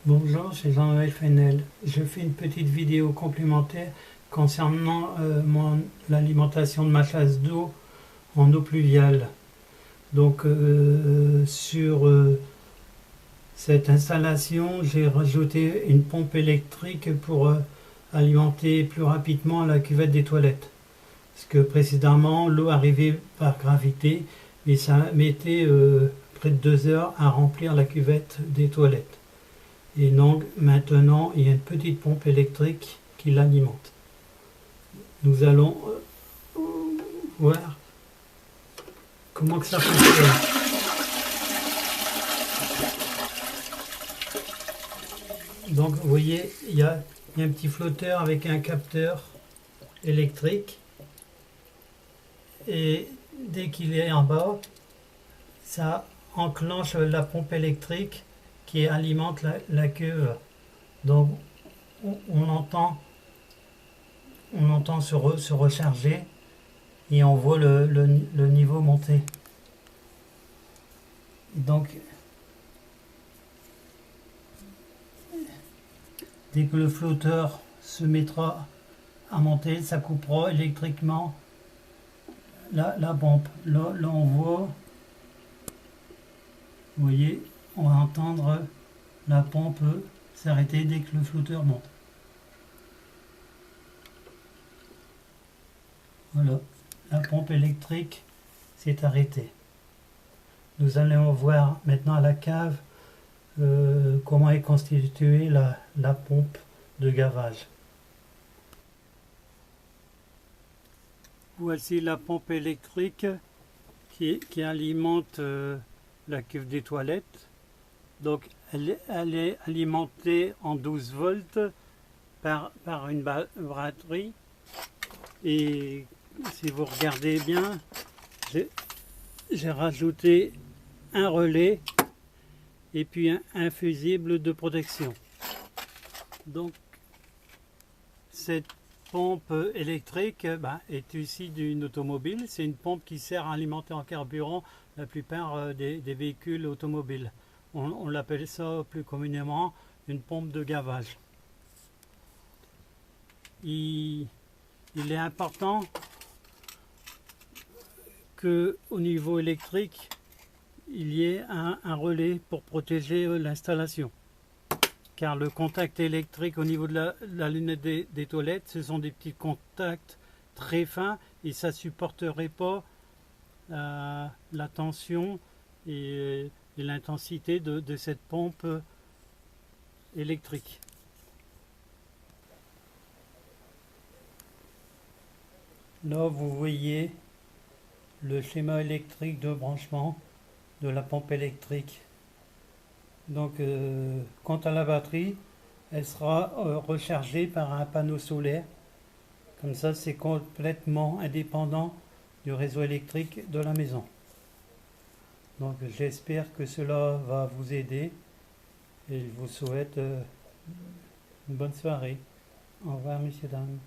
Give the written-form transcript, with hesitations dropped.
Bonjour, c'est Jean-Noël Fenel. Je fais une petite vidéo complémentaire concernant l'alimentation de ma chasse d'eau en eau pluviale. Donc sur cette installation, j'ai rajouté une pompe électrique pour alimenter plus rapidement la cuvette des toilettes. Parce que précédemment, l'eau arrivait par gravité, mais ça mettait près de 2 heures à remplir la cuvette des toilettes. Et donc maintenant il y a une petite pompe électrique qui l'alimente. Nous allons voir comment que ça fonctionne. Donc vous voyez, il y a un petit flotteur avec un capteur électrique. Et dès qu'il est en bas, ça enclenche la pompe électrique qui alimente la cuve. Donc on entend se recharger et on voit le niveau monter. Donc dès que le flotteur se mettra à monter, ça coupera électriquement la pompe. Là on voit, vous voyez, on va entendre la pompe s'arrêter dès que le flotteur monte. Voilà, la pompe électrique s'est arrêtée. Nous allons voir maintenant à la cave comment est constituée la pompe de gavage. Voici la pompe électrique qui alimente la cuve des toilettes. Donc elle est alimentée en 12 volts par une batterie. Et si vous regardez bien, j'ai rajouté un relais et puis un fusible de protection. Donc cette pompe électrique est issue d'une automobile. C'est une pompe qui sert à alimenter en carburant la plupart des véhicules automobiles. On l'appelle ça plus communément une pompe de gavage. Il est important qu'au niveau électrique, il y ait un relais pour protéger l'installation. Car le contact électrique au niveau de la lunette des toilettes, ce sont des petits contacts très fins et ça ne supporterait pas la tension et l'intensité de cette pompe électrique. Là, vous voyez le schéma électrique de branchement de la pompe électrique. Donc, quant à la batterie, elle sera rechargée par un panneau solaire. Comme ça, c'est complètement indépendant du réseau électrique de la maison. Donc, j'espère que cela va vous aider et je vous souhaite une bonne soirée. Au revoir, messieurs, dames.